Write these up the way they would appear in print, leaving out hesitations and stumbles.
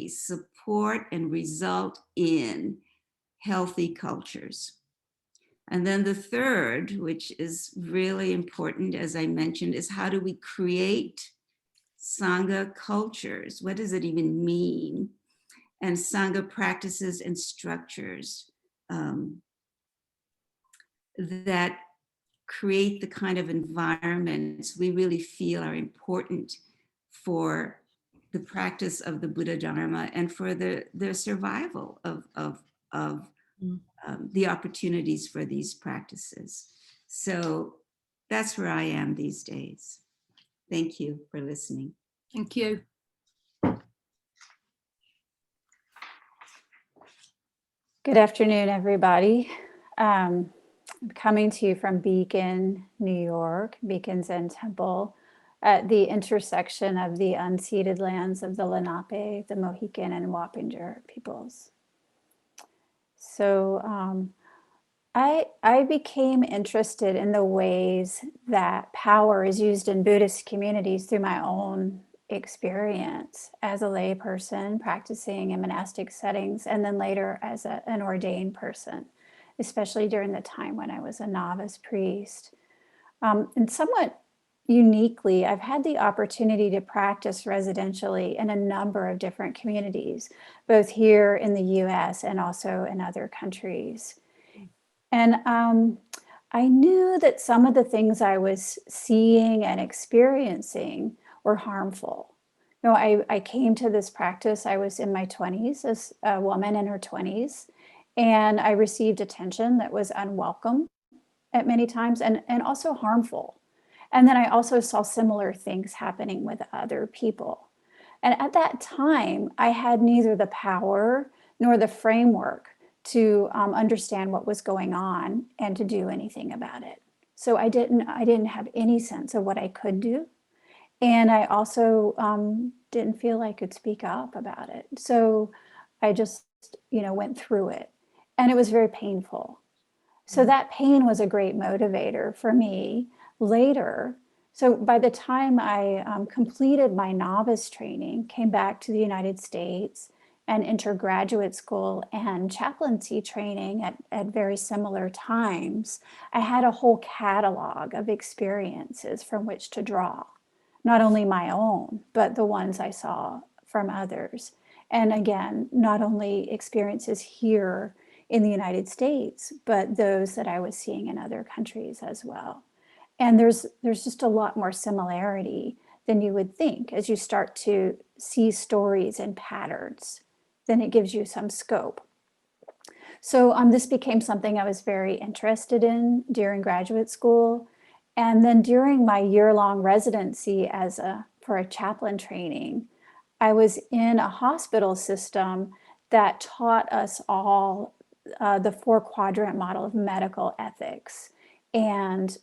support and result in healthy cultures. And then the third, which is really important, as I mentioned, is how do we create Sangha cultures? What does it even mean? And Sangha practices and structures that create the kind of environments we really feel are important for the practice of the Buddha Dharma and for the survival of the opportunities for these practices. So that's where I am these days. Thank you for listening. Thank you. Good afternoon, everybody. I'm coming to you from Beacon, New York, Beacon Zen Temple, at the intersection of the unceded lands of the Lenape, the Mohican, and Wappinger peoples. So I became interested in the ways that power is used in Buddhist communities through my own experience as a lay person practicing in monastic settings, and then later as an ordained person, especially during the time when I was a novice priest. And somewhat uniquely, I've had the opportunity to practice residentially in a number of different communities, both here in the US and also in other countries. And I knew that some of the things I was seeing and experiencing were harmful. You know, I came to this practice, I was in my 20s, as a woman in her 20s, and I received attention that was unwelcome at many times and also harmful. And then I also saw similar things happening with other people. And at that time, I had neither the power nor the framework to understand what was going on and to do anything about it. So I didn't have any sense of what I could do. And I also didn't feel I could speak up about it. So I just, went through it. And it was very painful. So that pain was a great motivator for me later. So by the time I completed my novice training, came back to the United States and entered graduate school and chaplaincy training at very similar times, I had a whole catalog of experiences from which to draw. Not only my own, but the ones I saw from others. And again, not only experiences here in the United States, but those that I was seeing in other countries as well. And there's just a lot more similarity than you would think as you start to see stories and patterns. Then it gives you some scope. So this became something I was very interested in during graduate school. And then during my year-long residency for a chaplain training, I was in a hospital system that taught us all the 4-quadrant model of medical ethics. And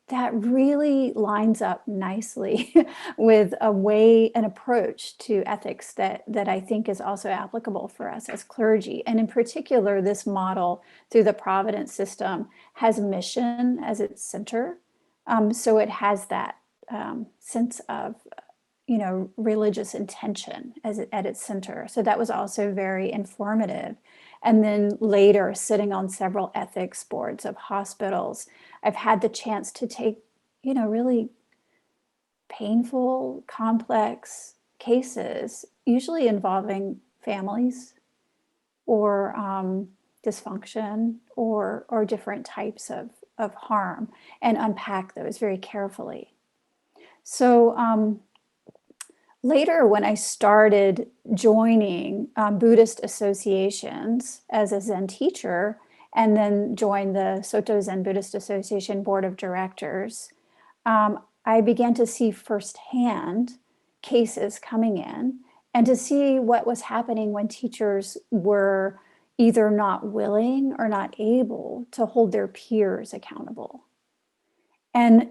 that really lines up nicely with an approach to ethics that I think is also applicable for us as clergy. And in particular, this model through the Providence system has mission as its center. So it has that sense of, religious intention at its center. So that was also very informative. And then later, sitting on several ethics boards of hospitals, I've had the chance to take, really painful, complex cases, usually involving families or dysfunction or different types of harm, and unpack those very carefully. So later, when I started joining Buddhist associations as a Zen teacher, and then joined the Soto Zen Buddhist Association Board of Directors, I began to see firsthand cases coming in and to see what was happening when teachers were either not willing or not able to hold their peers accountable. And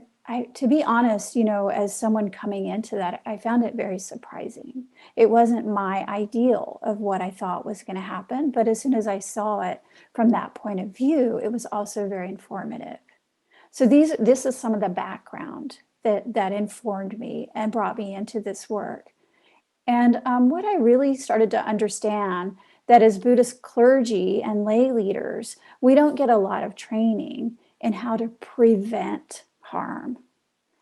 to be honest, as someone coming into that, I found it very surprising. It wasn't my ideal of what I thought was going to happen, but as soon as I saw it from that point of view, it was also very informative. So this is some of the background that informed me and brought me into this work. And what I really started to understand that as Buddhist clergy and lay leaders, we don't get a lot of training in how to prevent harm,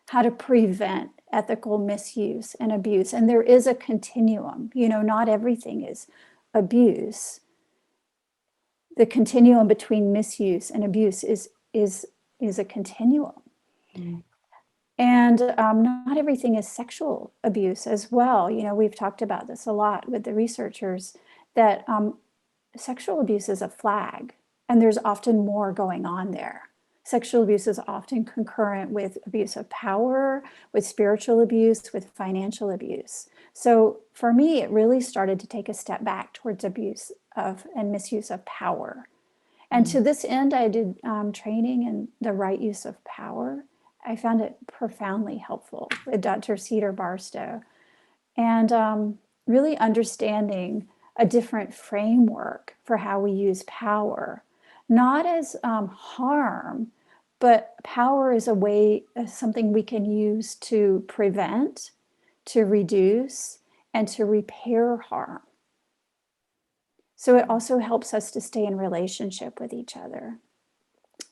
how to prevent ethical misuse and abuse. And there is a continuum. You know, not everything is abuse. The continuum between misuse and abuse is a continuum. Mm. And not everything is sexual abuse as well. You know, we've talked about this a lot with the researchers, that sexual abuse is a flag, and there's often more going on there. Sexual abuse is often concurrent with abuse of power, with spiritual abuse, with financial abuse. So for me, it really started to take a step back towards abuse of and misuse of power. And to this end, I did training in the right use of power. I found it profoundly helpful with Dr. Cedar Barstow, and really understanding a different framework for how we use power, not as harm, but power is a way, something we can use to prevent, to reduce, and to repair harm. So it also helps us to stay in relationship with each other,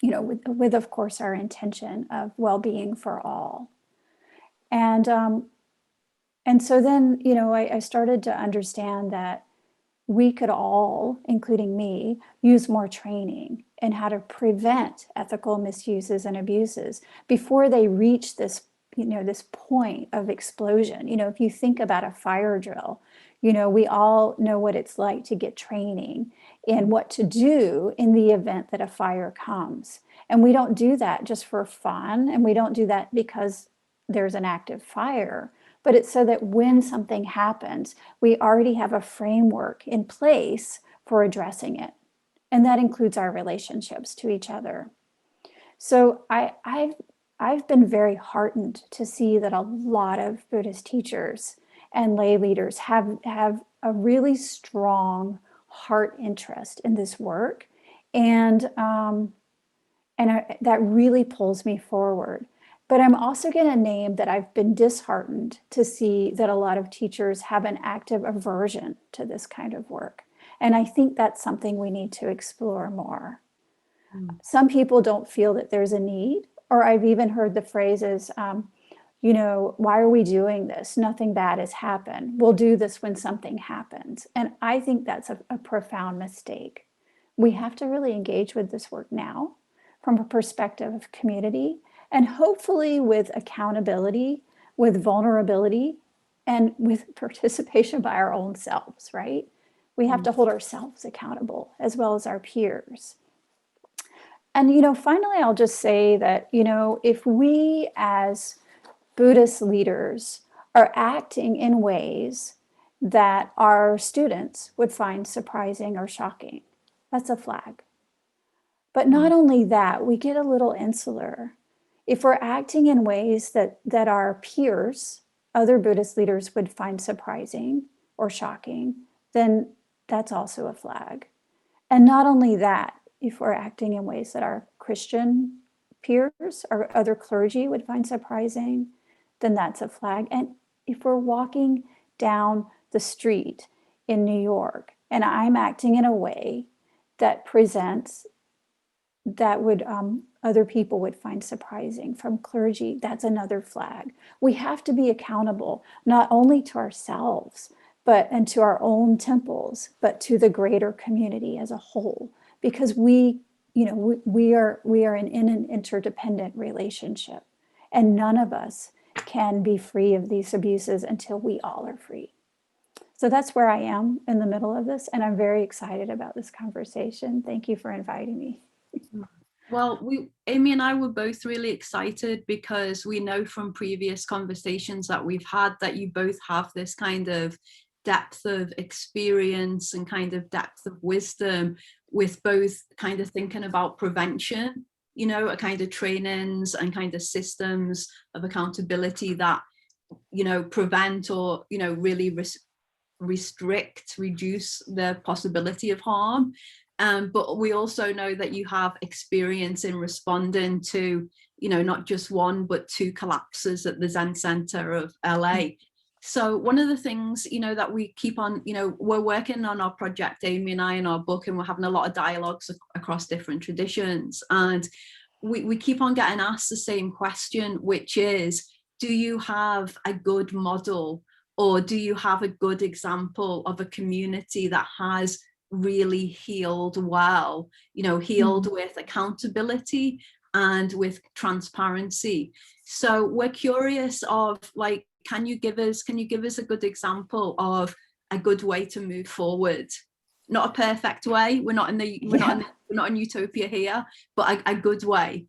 you know, with of course, our intention of well-being for all. And so then, you know, I started to understand that we could all, including me, use more training in how to prevent ethical misuses and abuses before they reach this, you know, this point of explosion. You know, if you think about a fire drill, you know, we all know what it's like to get training in what to do in the event that a fire comes. And we don't do that just for fun, and we don't do that because there's an active fire, but it's so that when something happens, we already have a framework in place for addressing it. And that includes our relationships to each other. So I've been very heartened to see that a lot of Buddhist teachers and lay leaders have a really strong heart interest in this work. And that really pulls me forward. But I'm also going to name that I've been disheartened to see that a lot of teachers have an active aversion to this kind of work. And I think that's something we need to explore more. Some people don't feel that there's a need, or I've even heard the phrases, you know, why are we doing this? Nothing bad has happened. We'll do this when something happens. And I think that's a profound mistake. We have to really engage with this work now from a perspective of community, and hopefully with accountability, with vulnerability, and with participation by our own selves, right? We have to hold ourselves accountable as well as our peers. And, you know, finally, I'll just say that, you know, if we as Buddhist leaders are acting in ways that our students would find surprising or shocking, that's a flag. But not only that, we get a little insular. If we're acting in ways that our peers, other Buddhist leaders, would find surprising or shocking, then that's also a flag. And not only that, if we're acting in ways that our Christian peers or other clergy would find surprising, then that's a flag. And if we're walking down the street in New York and I'm acting in a way that presents that would other people would find surprising from clergy, that's another flag. We have to be accountable, not only to ourselves, and to our own temples, but to the greater community as a whole, because we are in an interdependent relationship, and none of us can be free of these abuses until we all are free. So that's where I am in the middle of this, and I'm very excited about this conversation. Thank you for inviting me. Well, Amy and I were both really excited because we know from previous conversations that we've had that you both have this kind of depth of experience and kind of depth of wisdom with both kind of thinking about prevention, you know, a kind of trainings and kind of systems of accountability that, you know, prevent or, you know, really restrict, reduce the possibility of harm. But we also know that you have experience in responding to, you know, not just one, but two collapses at the Zen Center of LA. So one of the things, that we keep on, we're working on our project, Amy and I, in our book, and we're having a lot of dialogues across different traditions. And we keep on getting asked the same question, which is, do you have a good model, or do you have a good example of a community that has really healed well, healed with accountability and with transparency? So we're curious of, like, can you give us a good example of a good way to move forward? Not a perfect way. We're not in utopia here, but a good way.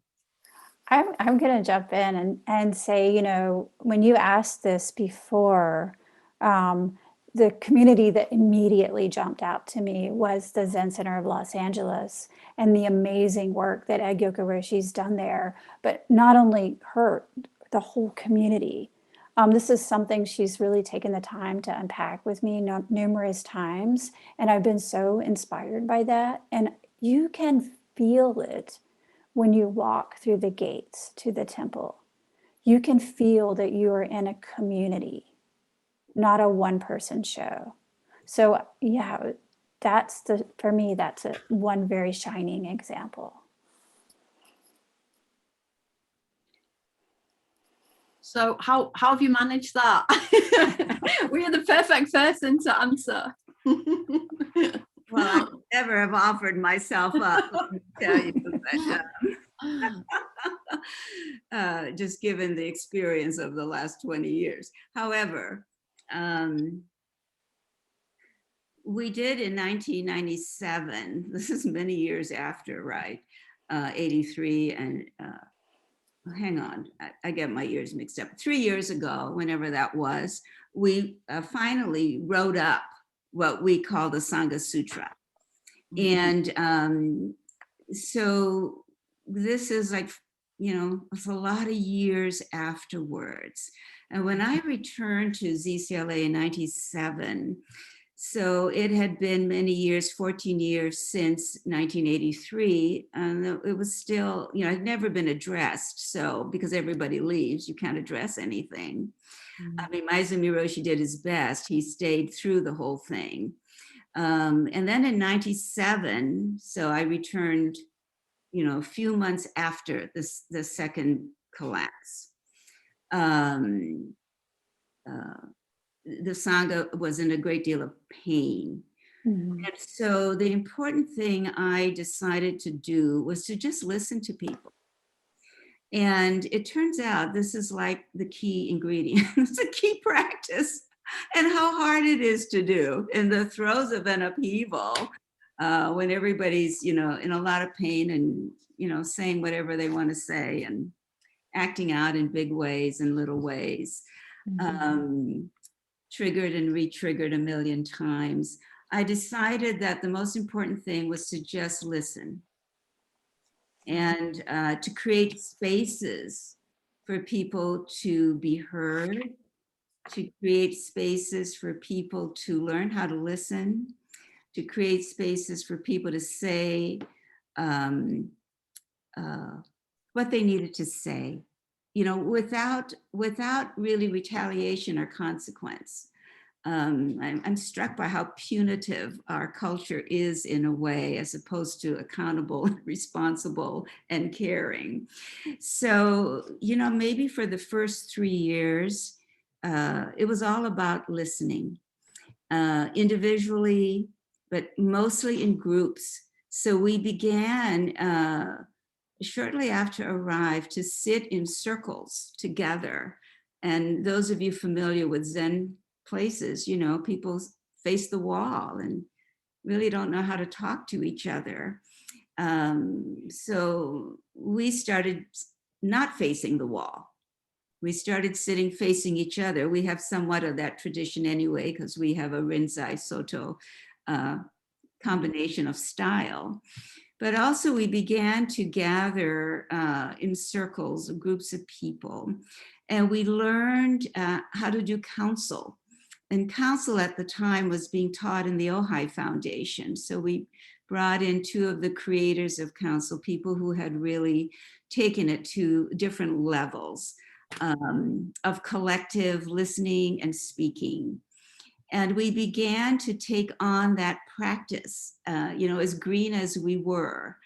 I'm going to jump in and say, when you asked this before, the community that immediately jumped out to me was the Zen Center of Los Angeles and the amazing work that Egyoku Roshi's done there. But not only her, the whole community. This is something she's really taken the time to unpack with me numerous times. And I've been so inspired by that. And you can feel it when you walk through the gates to the temple. You can feel that you are in a community, not a one-person show. So yeah, for me, that's one very shining example. So how have you managed that? We are the perfect person to answer. Well, I would never have offered myself up, let me tell you, but, just given the experience of the last 20 years. However, we did in 1997, this is many years after, right? 83 and, hang on, I get my years mixed up. 3 years ago, whenever that was, we finally wrote up what we call the Sangha Sutra. And so this is like, it's a lot of years afterwards. And when I returned to ZCLA in 97, so it had been many years, 14 years since 1983, and it was still, I'd never been addressed. So because everybody leaves, you can't address anything. I mean, Maezumi Roshi did his best. He stayed through the whole thing. And then in 97, so I returned, a few months after the second collapse. The Sangha was in a great deal of pain. Mm-hmm. And so the important thing I decided to do was to just listen to people. And it turns out this is like the key ingredient. It's a key practice, and how hard it is to do in the throes of an upheaval, when everybody's, in a lot of pain and, saying whatever they want to say and acting out in big ways and little ways. Mm-hmm. Triggered and re-triggered a million times. I decided that the most important thing was to just listen and to create spaces for people to be heard, to create spaces for people to learn how to listen, to create spaces for people to say what they needed to say, without really retaliation or consequence. I'm struck by how punitive our culture is in a way, as opposed to accountable, responsible, and caring. So, maybe for the first 3 years, it was all about listening, individually, but mostly in groups. So we began shortly after arrived to sit in circles together. And those of you familiar with Zen places, people face the wall and really don't know how to talk to each other. So we started not facing the wall. We started sitting facing each other. We have somewhat of that tradition anyway, because we have a Rinzai Soto combination of style. But also we began to gather in circles, groups of people, and we learned how to do counsel. And counsel at the time was being taught in the Ojai Foundation. So we brought in 2 of the creators of counsel, people who had really taken it to different levels. of collective listening and speaking. And we began to take on that practice, as green as we were.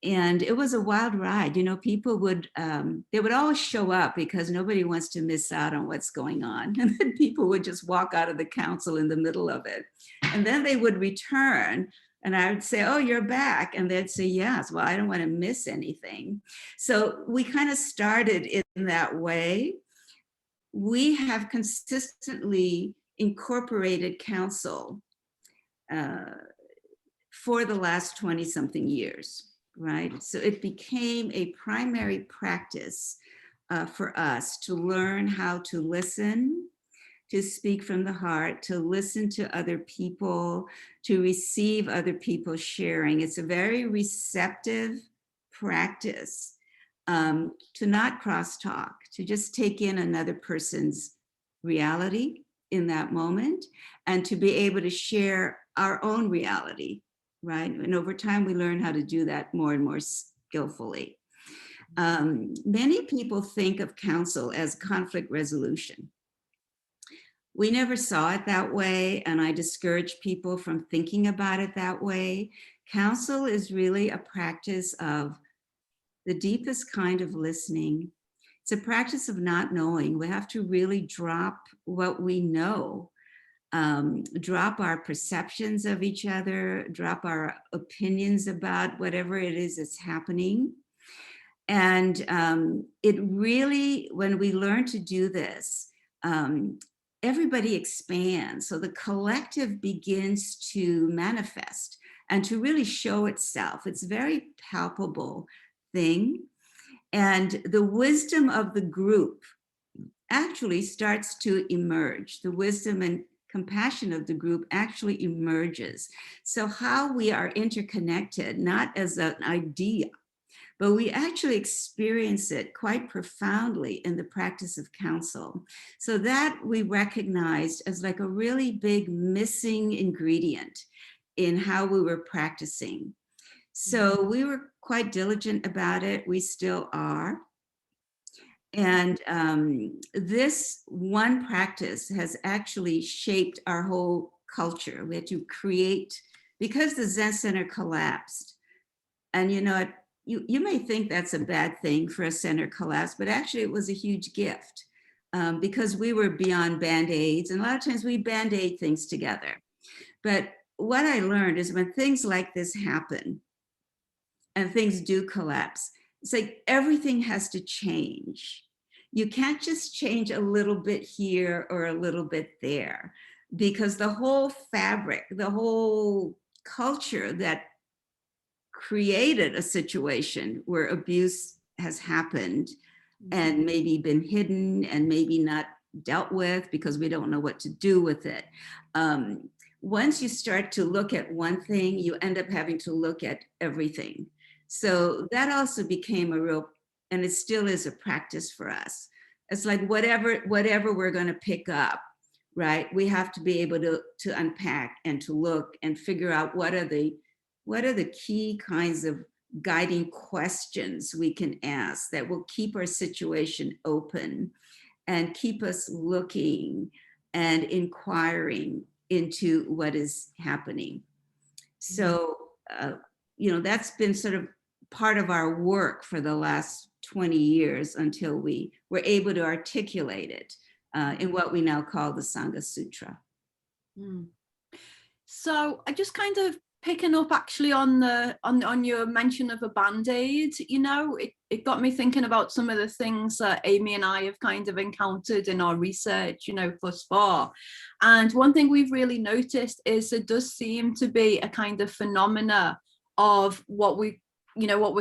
And it was a wild ride. People would, they would always show up because nobody wants to miss out on what's going on. And then people would just walk out of the council in the middle of it. And then they would return and I would say, oh, you're back. And they'd say, yes, well, I don't want to miss anything. So we kind of started in that way. We have consistently incorporated council for the last 20 something years, right? So it became a primary practice for us to learn how to listen, to speak from the heart, to listen to other people, to receive other people sharing. It's a very receptive practice to not crosstalk, to just take in another person's reality in that moment and to be able to share our own reality, right? And over time, we learn how to do that more and more skillfully. Many people think of counsel as conflict resolution. We never saw it that way, and I discourage people from thinking about it that way. Counsel is really a practice of the deepest kind of listening. It's a practice of not knowing. We have to really drop what we know, drop our perceptions of each other, drop our opinions about whatever it is that's happening. And it really, when we learn to do this, everybody expands. So the collective begins to manifest and to really show itself. It's a very palpable thing. And the wisdom of the group actually starts to emerge. The wisdom and compassion of the group actually emerges. So how we are interconnected, not as an idea, but we actually experience it quite profoundly in the practice of counsel. So that we recognized as like a really big missing ingredient in how we were practicing. So we were quite diligent about it. We still are. And this one practice has actually shaped our whole culture. We had to create, because the Zen Center collapsed, and you may think that's a bad thing for a center collapse, but actually it was a huge gift because we were beyond Band-Aids, and a lot of times we Band-Aid things together. But what I learned is when things like this happen and things do collapse, it's like everything has to change. You can't just change a little bit here or a little bit there, because the whole fabric, the whole culture that created a situation where abuse has happened and maybe been hidden and maybe not dealt with because we don't know what to do with it. Once you start to look at one thing, you end up having to look at everything. So that also became a real, and it still is a practice for us. It's like whatever we're going to pick up, right? We have to be able to unpack and to look and figure out what are the key kinds of guiding questions we can ask that will keep our situation open and keep us looking and inquiring into what is happening. So, that's been sort of part of our work for the last 20 years until we were able to articulate it in what we now call the Sangha Sutra. So I just kind of picking up actually on your mention of a Band-Aid, it got me thinking about some of the things that Amy and I have kind of encountered in our research, thus far. And one thing we've really noticed is there does seem to be a kind of phenomena of what we're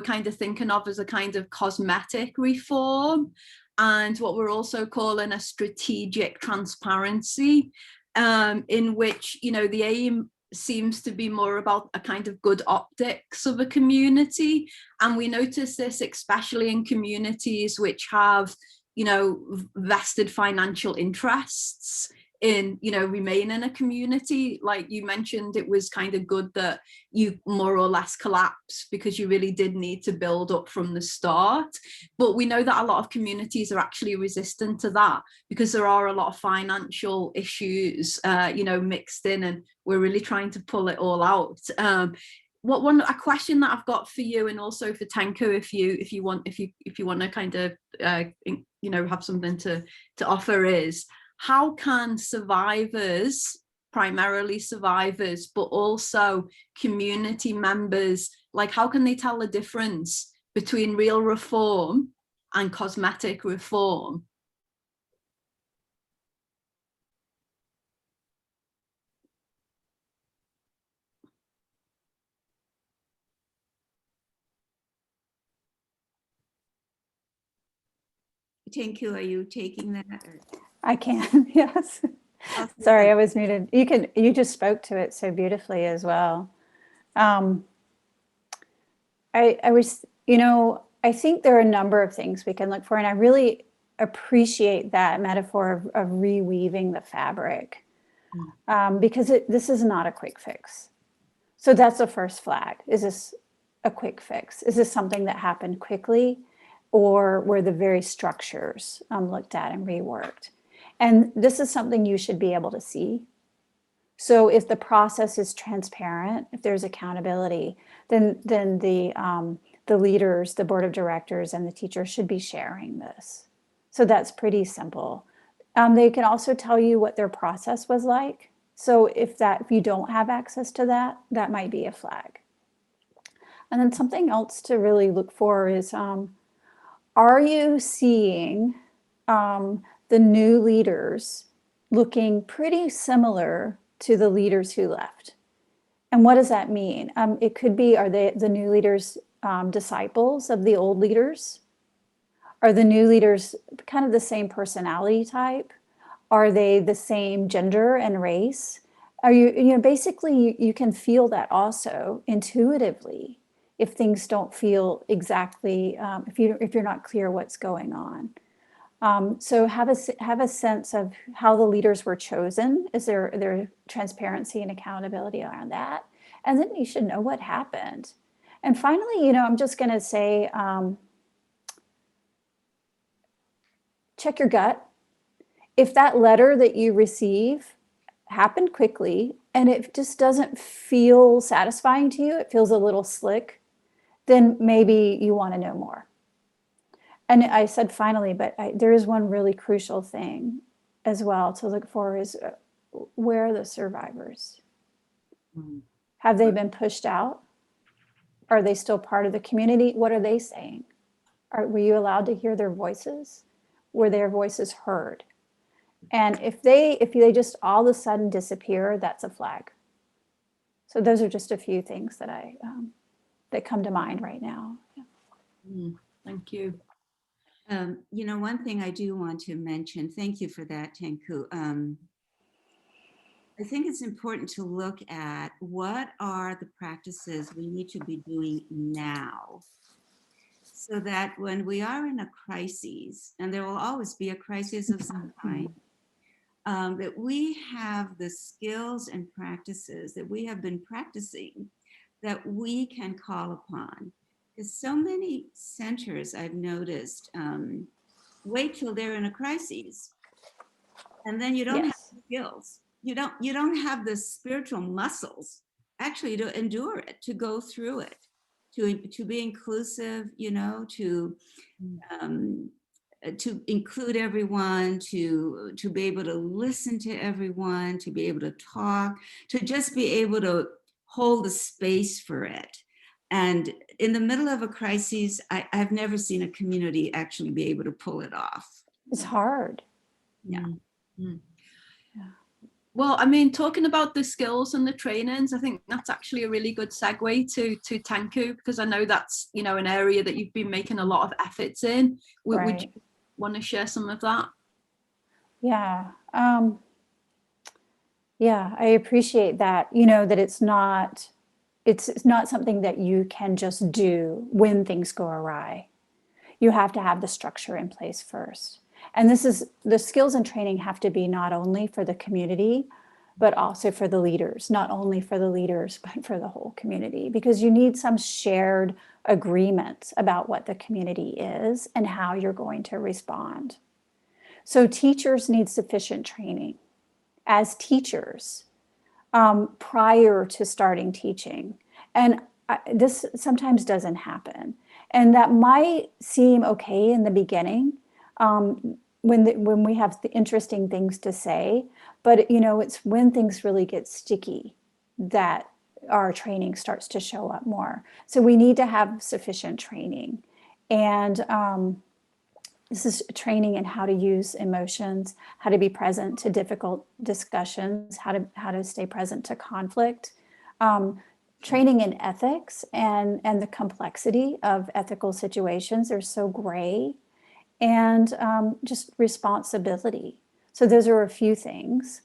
kind of thinking of as a kind of cosmetic reform, and what we're also calling a strategic transparency, in which, the aim seems to be more about a kind of good optics of a community. And we notice this especially in communities which have, vested financial interests in, you know, remain in a community. Like you mentioned, it was kind of good that you more or less collapsed because you really did need to build up from the start. But we know that a lot of communities are actually resistant to that because there are a lot of financial issues, you know, mixed in, and we're really trying to pull it all out. A question that I've got for you, and also for Tenku, if you want to kind of you know, have something to offer, is how can survivors, primarily survivors, but also community members, like how can they tell the difference between real reform and cosmetic reform? Tenku, are you taking that? Or? I can, yes. Sorry, I was muted. You just spoke to it so beautifully as well. I was, you know, I think there are a number of things we can look for, and I really appreciate that metaphor of reweaving the fabric, because this is not a quick fix. So that's the first flag. Is this a quick fix? Is this something that happened quickly, or were the very structures looked at and reworked? And this is something you should be able to see. So if the process is transparent, if there's accountability, then the leaders, the board of directors, and the teachers should be sharing this. So that's pretty simple. They can also tell you what their process was like. So if you don't have access to that, that might be a flag. And then something else to really look for is, are you seeing the new leaders looking pretty similar to the leaders who left? And what does that mean? It could be, are the new leaders disciples of the old leaders? Are the new leaders kind of the same personality type? Are they the same gender and race? Are you know, basically you can feel that also intuitively if things don't feel exactly, if you're not clear what's going on. So have a sense of how the leaders were chosen. Is there transparency and accountability around that? And then you should know what happened. And finally, you know, I'm just going to say, check your gut. If that letter that you receive happened quickly and it just doesn't feel satisfying to you, it feels a little slick, then maybe you want to know more. And I said finally, but there is one really crucial thing as well to look for is, where are the survivors? Have they been pushed out? Are they still part of the community? What are they saying? Were you allowed to hear their voices? Were their voices heard? And if they just all of a sudden disappear, that's a flag. So those are just a few things that that come to mind right now. Yeah. Thank you. You know, one thing I do want to mention, thank you for that, Tenku. I think it's important to look at what are the practices we need to be doing now, so that when we are in a crisis, and there will always be a crisis of some kind, that we have the skills and practices that we have been practicing that we can call upon. Because so many centers I've noticed wait till they're in a crisis, and then you don't have the skills. You don't have the spiritual muscles actually to endure it, to go through it, to be inclusive, you know, to include everyone, to be able to listen to everyone, to be able to talk, to just be able to hold the space for it. And in the middle of a crisis, I've never seen a community actually be able to pull it off. It's hard. Yeah. Yeah. Well, I mean, talking about the skills and the trainings, I think that's actually a really good segue to Tenku, because I know that's, you know, an area that you've been making a lot of efforts in. Right. Would you want to share some of that? Yeah. Yeah, I appreciate that, you know, that it's not something that you can just do when things go awry. You have to have the structure in place first. And this is, the skills and training have to be not only for the community, but also for the leaders, not only for the leaders, but for the whole community, because you need some shared agreement about what the community is and how you're going to respond. So teachers need sufficient training as teachers prior to starting teaching. And this sometimes doesn't happen. And that might seem okay in the beginning, when we have the interesting things to say, but it's when things really get sticky that our training starts to show up more. So we need to have sufficient training. And this is training in how to use emotions, how to be present to difficult discussions, how to stay present to conflict, training in ethics and the complexity of ethical situations. They're so gray. And just responsibility. So those are a few things.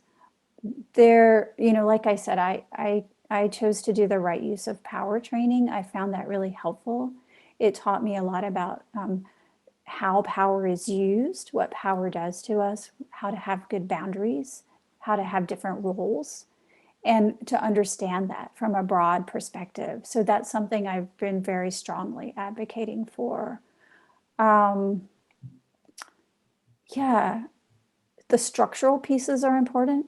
There, like I said, I chose to do the right use of power training. I found that really helpful. It taught me a lot about how power is used, what power does to us, how to have good boundaries, how to have different roles, and to understand that from a broad perspective. So that's something I've been very strongly advocating for. Yeah, the structural pieces are important.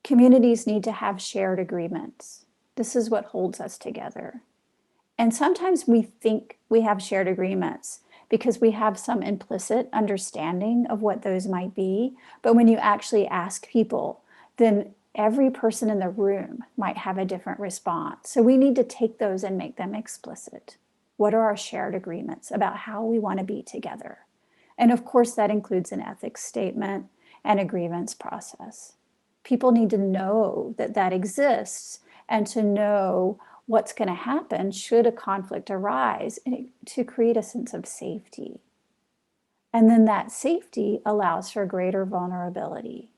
Communities need to have shared agreements. This is what holds us together. And sometimes we think we have shared agreements because we have some implicit understanding of what those might be. But when you actually ask people, then every person in the room might have a different response. So we need to take those and make them explicit. What are our shared agreements about how we want to be together? And of course, that includes an ethics statement and a grievance process. People need to know that that exists and to know what's going to happen should a conflict arise, and to create a sense of safety. And then that safety allows for greater vulnerability.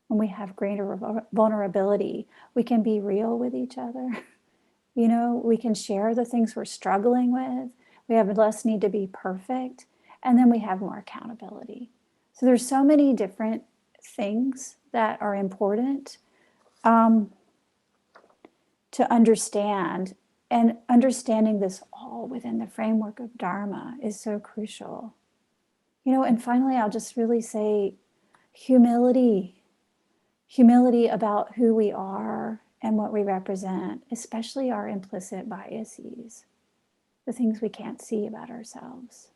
When we have greater vulnerability, we can be real with each other. We can share the things we're struggling with. We have less need to be perfect. And then we have more accountability. So there's so many different things that are important to understand. And understanding this all within the framework of Dharma is so crucial. And finally, I'll just really say humility. Humility about who we are and what we represent, especially our implicit biases, the things we can't see about ourselves.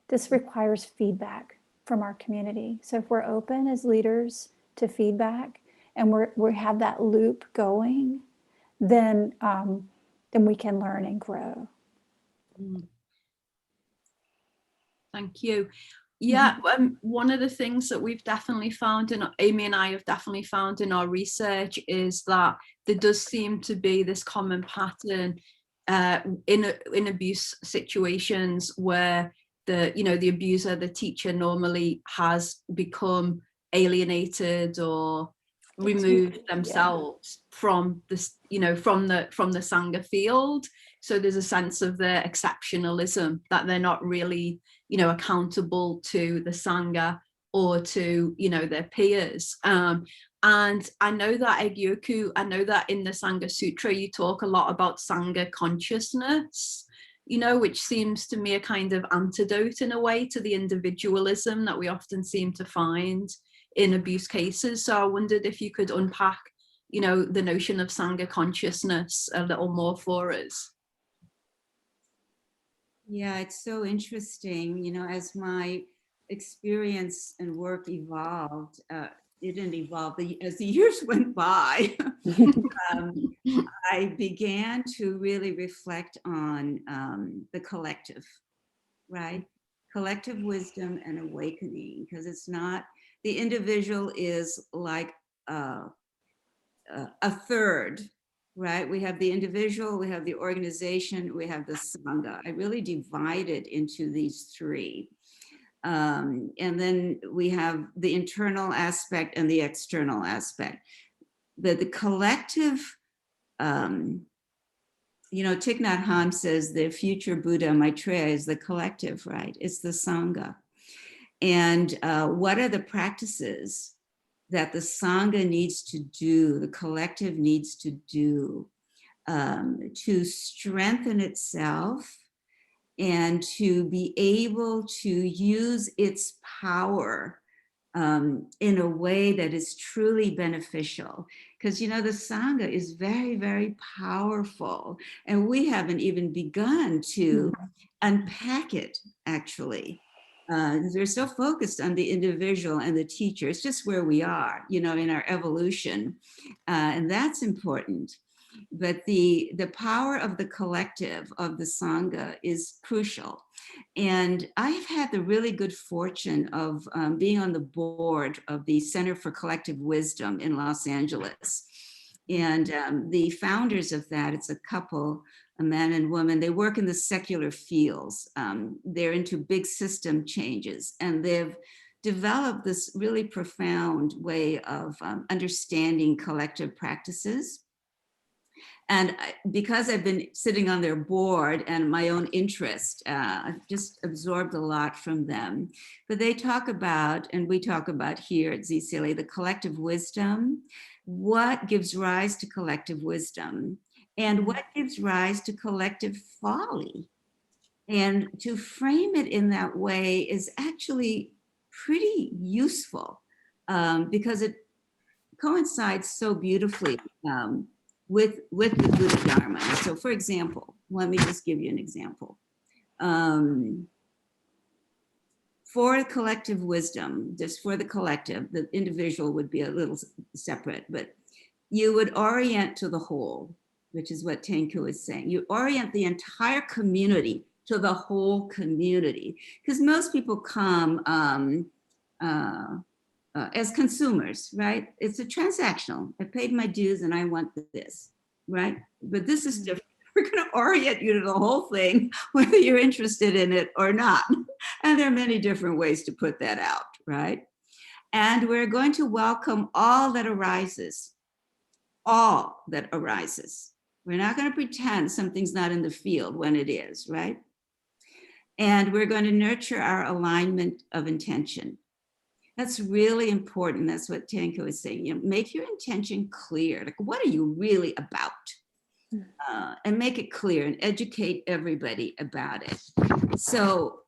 This requires feedback from our community. So if we're open as leaders to feedback and we have that loop going, then we can learn and grow. Thank you. Yeah, one of the things that we've definitely found, and Amy and I have definitely found in our research, is that there does seem to be this common pattern in abuse situations where the abuser, the teacher, normally has become alienated or removed themselves from this, from the Sangha field. So there's a sense of their exceptionalism, that they're not really, accountable to the Sangha or to, their peers. And I know that Egyoku, in the Sangha Sutra, you talk a lot about Sangha consciousness, which seems to me a kind of antidote in a way to the individualism that we often seem to find in abuse cases. So I wondered if you could unpack, the notion of Sangha consciousness a little more for us. Yeah, it's so interesting, as my experience and work evolved, it didn't evolve, as the years went by, I began to really reflect on the collective, right? Collective wisdom and awakening, because it's not, the individual is like a third, right? We have the individual, we have the organization, we have the Sangha. I really divided into these three. And then we have the internal aspect and the external aspect. The collective, Thich Nhat Hanh says the future Buddha Maitreya is the collective, right? It's the Sangha. And what are the practices that the Sangha needs to do, the collective needs to do to strengthen itself and to be able to use its power in a way that is truly beneficial. Because, you know, the Sangha is very, very powerful, and we haven't even begun to unpack it, actually. We're so focused on the individual and the teacher. It's just where we are, you know, in our evolution. And that's important. But the power of the collective, of the Sangha, is crucial. And I've had the really good fortune of being on the board of the Center for Collective Wisdom in Los Angeles. And the founders of that, it's a couple, a man and woman, they work in the secular fields. They're into big system changes, and they've developed this really profound way of understanding collective practices. And because I've been sitting on their board and my own interest, I've just absorbed a lot from them. But they talk about, and we talk about here at ZCLA, the collective wisdom, what gives rise to collective wisdom, and what gives rise to collective folly. And to frame it in that way is actually pretty useful because it coincides so beautifully with the Buddha Dharma. So for example, let me just give you an example. For collective wisdom, just for the collective, the individual would be a little separate, but you would orient to the whole, which is what Tenku is saying. You orient the entire community to the whole community, because most people come as consumers, right? It's a transactional. I paid my dues and I want this, right? But this is different. We're going to orient you to the whole thing, whether you're interested in it or not. And there are many different ways to put that out, right? And we're going to welcome all that arises, all that arises. We're not going to pretend something's not in the field when it is, right? And we're going to nurture our alignment of intention. That's really important. That's what Tenku is saying. You know, make your intention clear. Like, what are you really about? And make it clear and educate everybody about it. So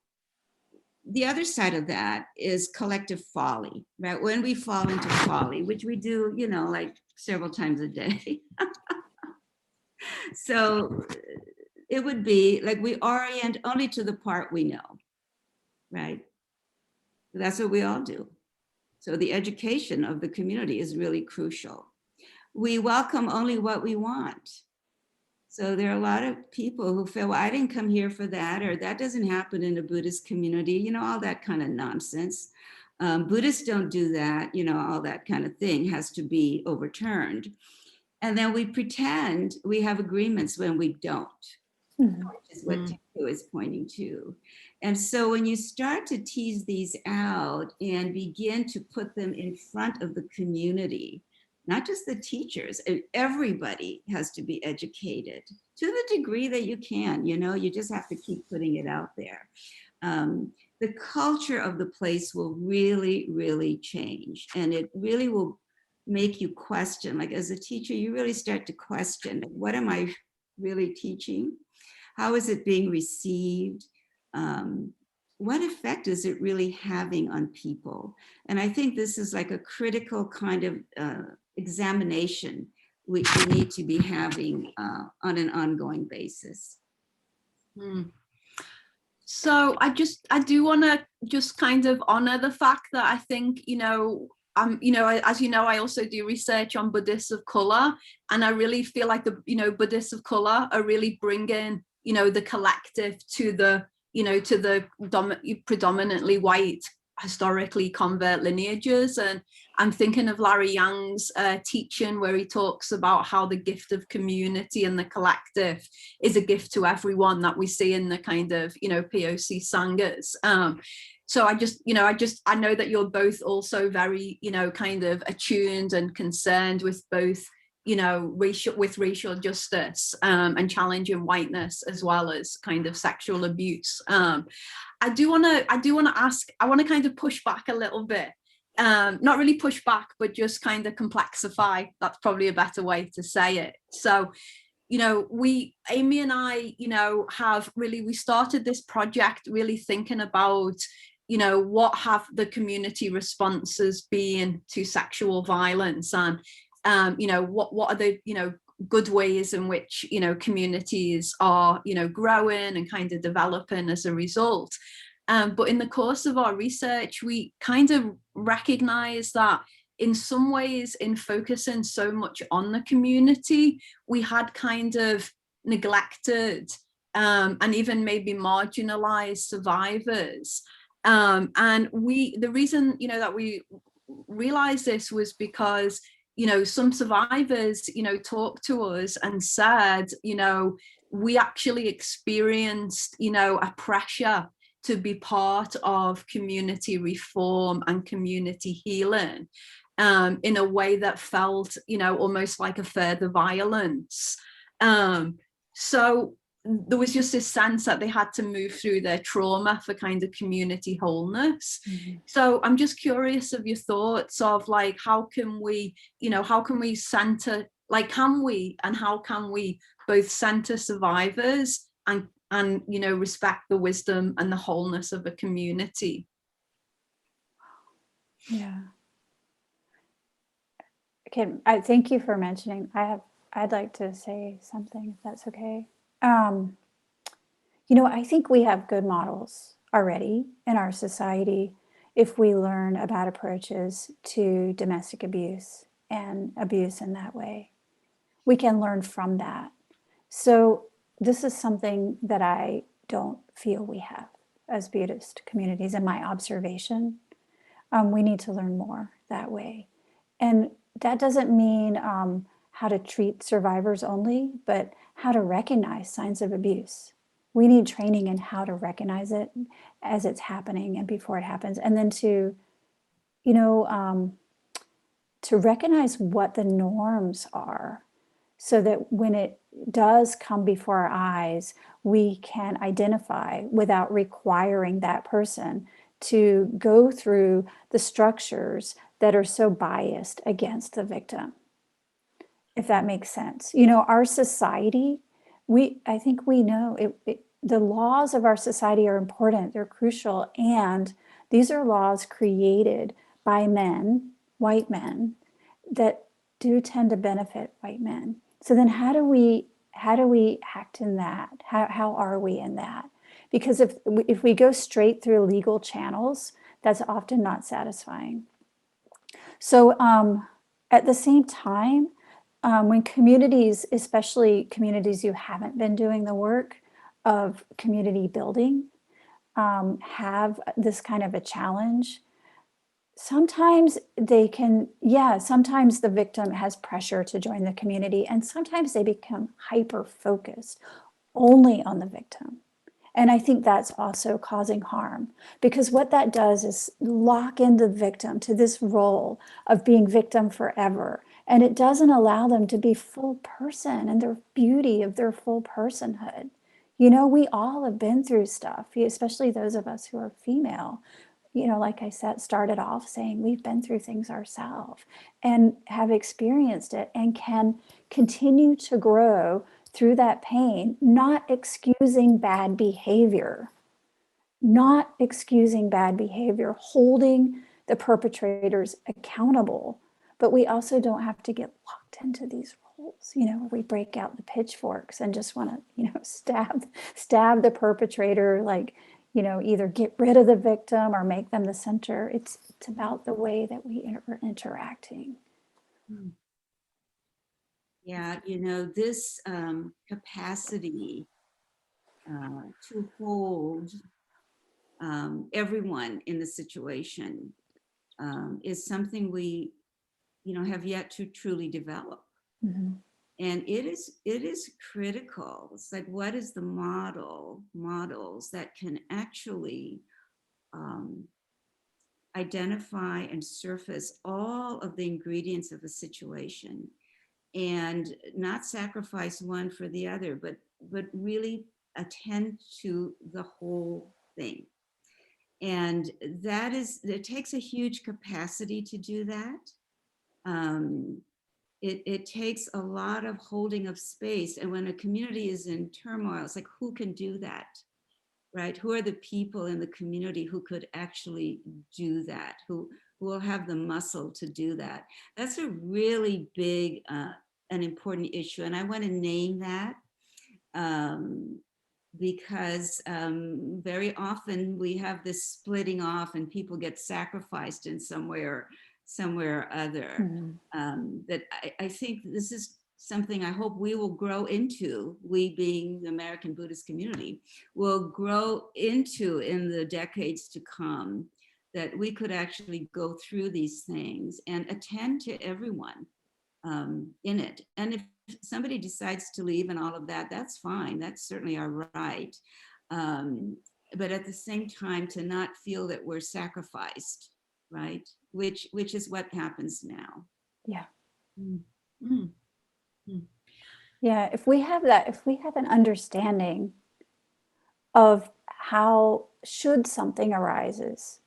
the other side of that is collective folly, right? When we fall into folly, which we do, you know, like several times a day. So it would be like we orient only to the part we know, right? That's what we all do. So the education of the community is really crucial. We welcome only what we want. So there are a lot of people who feel, well, I didn't come here for that, or that doesn't happen in a Buddhist community, you know, all that kind of nonsense. Buddhists don't do that, you know, all that kind of thing has to be overturned. And then we pretend we have agreements when we don't, which is what Tenku is pointing to. And so when you start to tease these out and begin to put them in front of the community, not just the teachers, everybody has to be educated to the degree that you can, you know, you just have to keep putting it out there. The culture of the place will really, really change, and it really will make you question, like as a teacher, you really start to question, what am I really teaching? How is it being received? What effect is it really having on people? And I think this is like a critical kind of examination we need to be having on an ongoing basis. So I do want to just kind of honor the fact that I think, you know, as you know, I also do research on Buddhists of color, and I really feel like the, you know, Buddhists of color are really bringing, you know, the collective to the, you know, to the predominantly white, historically convert lineages. And I'm thinking of Larry Yang's teaching, where he talks about how the gift of community and the collective is a gift to everyone that we see in the kind of, you know, POC sanghas. So I know that you're both also very, you know, kind of attuned and concerned with both, you know, racial justice, and challenging whiteness, as well as kind of sexual abuse. I do want to ask, I want to kind of push back a little bit. Not really push back, but just kind of complexify. That's probably a better way to say it. So, you know, Amy and I, you know, we started this project really thinking about, you know, what have the community responses been to sexual violence, and you know, what are the, you know, good ways in which, you know, communities are, you know, growing and kind of developing as a result. But in the course of our research, we kind of recognize that in some ways, in focusing so much on the community, we had kind of neglected and even maybe marginalized survivors. And the reason, you know, that we realized this was because, you know, some survivors, you know, talked to us and said, you know, we actually experienced, you know, a pressure to be part of community reform and community healing in a way that felt, you know, almost like a further violence. So there was just this sense that they had to move through their trauma for kind of community wholeness. Mm-hmm. So I'm just curious of your thoughts of like, how can we, you know, how can we center, like, can we, and how can we both center survivors and, you know, respect the wisdom and the wholeness of a community? Yeah. Okay, I thank you for mentioning. I'd like to say something, if that's okay. You know, I think we have good models already in our society if we learn about approaches to domestic abuse and abuse in that way. We can learn from that. So this is something that I don't feel we have as Buddhist communities in my observation. We need to learn more that way. And that doesn't mean how to treat survivors only, but how to recognize signs of abuse. We need training in how to recognize it as it's happening and before it happens. And then to, you know, to recognize what the norms are so that when it does come before our eyes, we can identify without requiring that person to go through the structures that are so biased against the victim, if that makes sense. You know, our society, I think we know the laws of our society are important, they're crucial, and these are laws created by men, white men, that do tend to benefit white men. So then how do we act in that? How are we in that? Because if we go straight through legal channels, that's often not satisfying. So at the same time, when communities, especially communities who haven't been doing the work of community building, have this kind of a challenge, sometimes sometimes the victim has pressure to join the community, and sometimes they become hyper-focused only on the victim. And I think that's also causing harm, because what that does is lock in the victim to this role of being victim forever. And it doesn't allow them to be full person and their beauty of their full personhood. You know, we all have been through stuff, especially those of us who are female. You know, like I said, started off saying we've been through things ourselves and have experienced it and can continue to grow through that pain, not excusing bad behavior, holding the perpetrators accountable. But we also don't have to get locked into these roles, you know, where we break out the pitchforks and just want to, you know, stab the perpetrator, like, you know, either get rid of the victim or make them the center. It's about the way that we are interacting. Yeah, you know, this capacity to hold everyone in the situation is something we, you know, have yet to truly develop. Mm-hmm. And it is critical. It's like, what is the models that can actually identify and surface all of the ingredients of a situation and not sacrifice one for the other, but really attend to the whole thing. And it takes a huge capacity to do that. It takes a lot of holding of space. And when a community is in turmoil, it's like, who can do that, right? Who are the people in the community who could actually do that, who will have the muscle to do that? That's a really big, an important issue. And I want to name that because very often we have this splitting off and people get sacrificed in somewhere or other. That I think this is something I hope we will grow into, we being the American Buddhist community, will grow into in the decades to come, that we could actually go through these things and attend to everyone in it. And if somebody decides to leave and all of that, that's fine. That's certainly our right. But at the same time, to not feel that we're sacrificed, right? Which is what happens now. Yeah. Mm. Yeah, if we have an understanding of how, should something arises,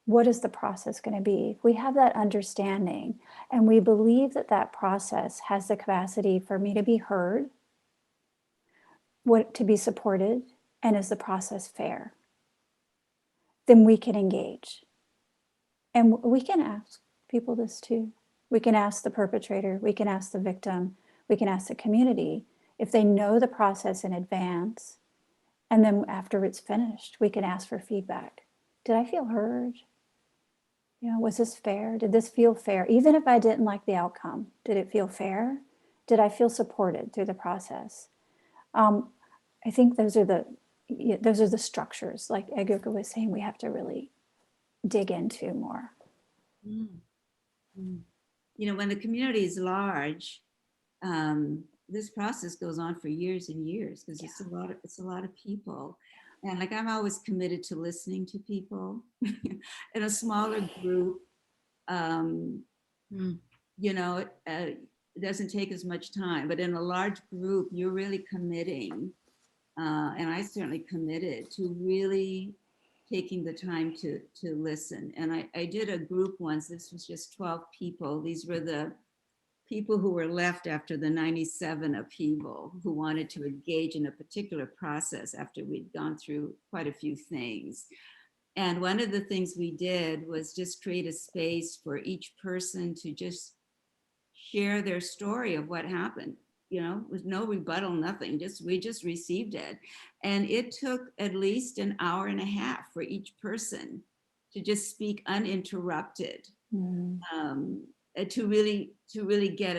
what is the process going to be? If we have that understanding and we believe that that process has the capacity for me to be heard, to be supported, and is the process fair, then we can engage. And we can ask people this too. We can ask the perpetrator, we can ask the victim, we can ask the community if they know the process in advance. And then after it's finished, we can ask for feedback. Did I feel heard? You know, was this fair? Did this feel fair? Even if I didn't like the outcome, did it feel fair? Did I feel supported through the process? I think those are the structures, like Egyoku was saying, we have to really dig into more. You know, when the community is large, this process goes on for years and years, because it's a lot of people. And like, I'm always committed to listening to people. In a smaller group, you know, it doesn't take as much time, but in a large group, you're really committing. And I certainly committed to really taking the time to listen. And I did a group once. This was just 12 people. These were the people who were left after the 97 upheaval, who wanted to engage in a particular process after we'd gone through quite a few things. And one of the things we did was just create a space for each person to just share their story of what happened, you know, with no rebuttal, nothing. We just received it. And it took at least an hour and a half for each person to just speak uninterrupted, to really get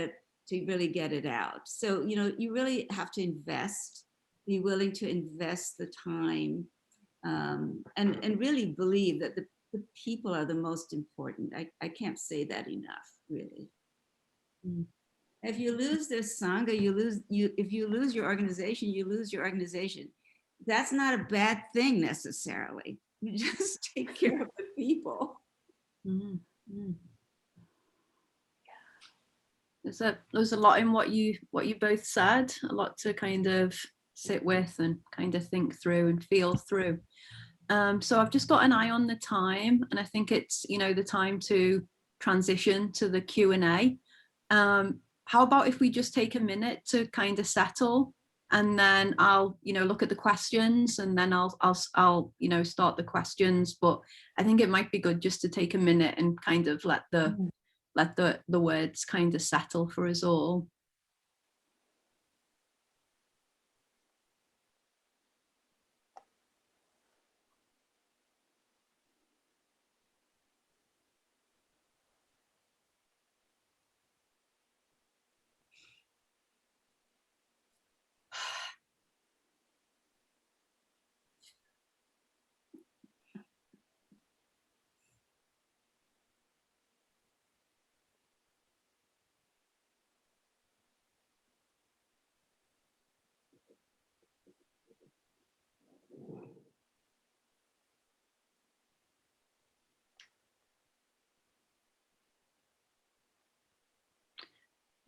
it out. So, you know, you really have to be willing to invest the time, and really believe that the people are the most important. I can't say that enough, really. If you lose this Sangha, if you lose your organization, you lose your organization. That's not a bad thing necessarily. You just take care of the people. There's a lot in what you both said, a lot to kind of sit with and kind of think through and feel through. So I've just got an eye on the time, and I think it's, you know, the time to transition to the Q&A. How about if we just take a minute to kind of settle, and then I'll, you know, look at the questions, and then I'll you know, start the questions. But I think it might be good just to take a minute and kind of let the words kind of settle for us all.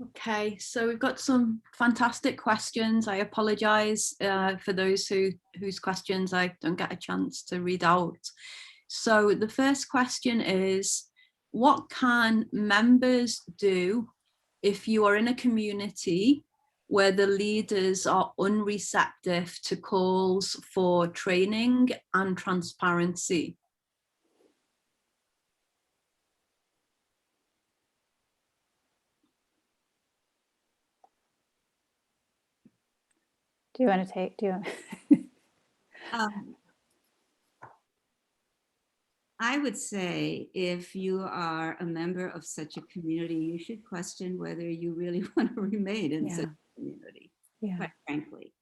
Okay, so we've got some fantastic questions. I apologize for those whose questions I don't get a chance to read out. So the first question is, what can members do if you are in a community where the leaders are unreceptive to calls for training and transparency? Do you want to take, I would say if you are a member of such a community, you should question whether you really want to remain in such a community, quite frankly.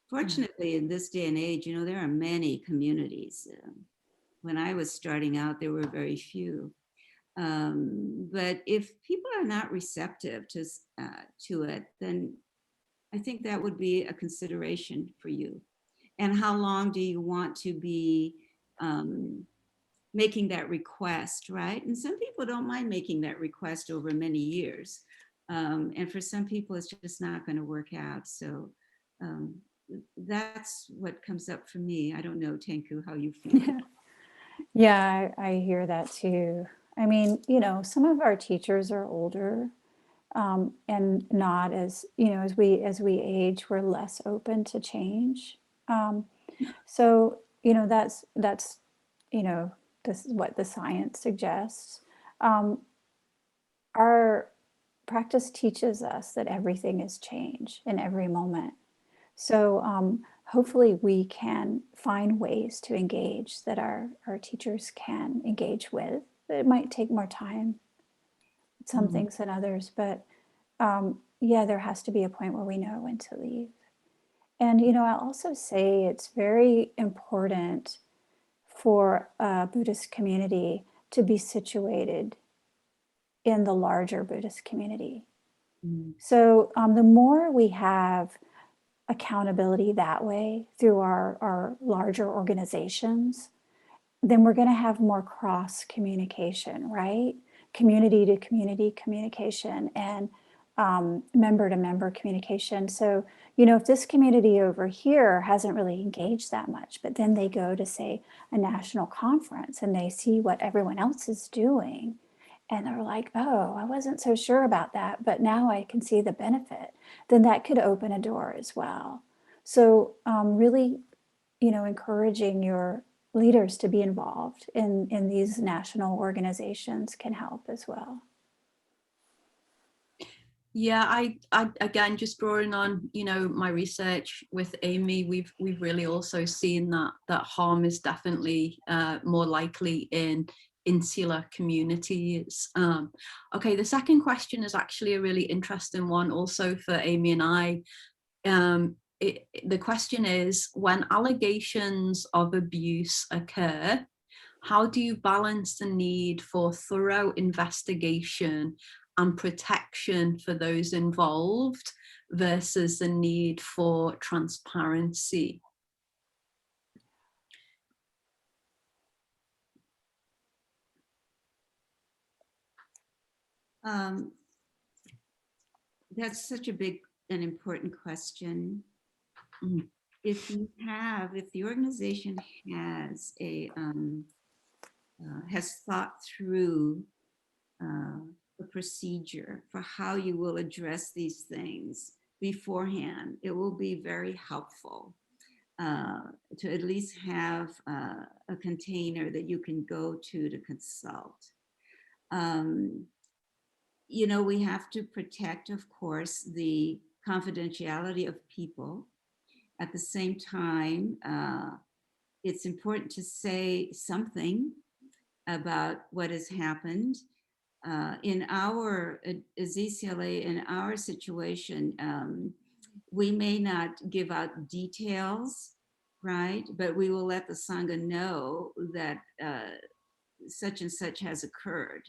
Fortunately, in this day and age, you know, there are many communities. When I was starting out, there were very few. But if people are not receptive to it, then I think that would be a consideration for you. And how long do you want to be making that request, right? And some people don't mind making that request over many years. And for some people, it's just not going to work out. So that's what comes up for me. I don't know, Tenku, how you feel. Yeah, I hear that too. I mean, you know, some of our teachers are older, and not as, you know, as we age, we're less open to change. So, you know, that's, you know, this is what the science suggests. Our practice teaches us that everything is change in every moment. So hopefully we can find ways to engage that our teachers can engage with. It might take more time, some things than others, but yeah, there has to be a point where we know when to leave. And, you know, I'll also say it's very important for a Buddhist community to be situated in the larger Buddhist community. So the more we have accountability that way through our larger organizations, then we're going to have more cross communication, right? Community to community communication and member to member communication. So, you know, if this community over here hasn't really engaged that much, but then they go to, say, a national conference and they see what everyone else is doing, and they're like, oh, I wasn't so sure about that, but now I can see the benefit, then that could open a door as well. So really, you know, encouraging your leaders to be involved in these national organizations can help as well. Yeah, I again, just drawing on, you know, my research with Amy, we've really also seen that harm is definitely more likely in insular communities. Okay, the second question is actually a really interesting one also for Amy and I. The question is, when allegations of abuse occur, how do you balance the need for thorough investigation and protection for those involved versus the need for transparency? That's such a big and important question. If the organization has has thought through a procedure for how you will address these things beforehand, it will be very helpful to at least have a container that you can go to consult. You know, we have to protect, of course, the confidentiality of people. At the same time, it's important to say something about what has happened. In our ZCLA, in our situation, we may not give out details, right? But we will let the Sangha know that such and such has occurred,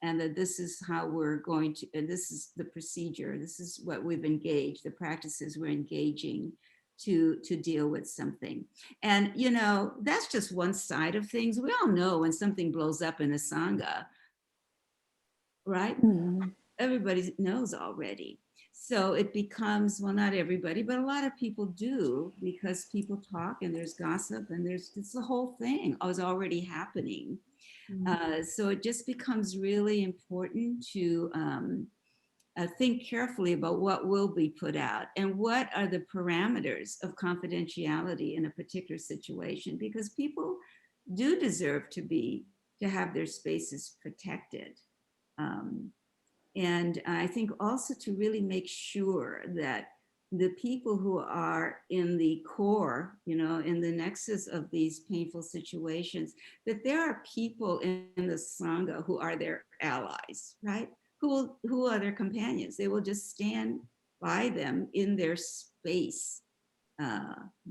and that this is how we're going to, and this is the procedure, this is what we've engaged, the practices we're engaging to deal with something. And, you know, that's just one side of things. We all know when something blows up in a Sangha, right? everybody knows already. So it becomes, well, not everybody, but a lot of people do, because people talk and there's gossip and it's the whole thing is already happening. So it just becomes really important to think carefully about what will be put out and what are the parameters of confidentiality in a particular situation, because people do deserve to have their spaces protected. And I think also to really make sure that the people who are in the core, in the nexus of these painful situations, that there are people in the Sangha who are their allies, right? Who are their companions. They will just stand by them in their space,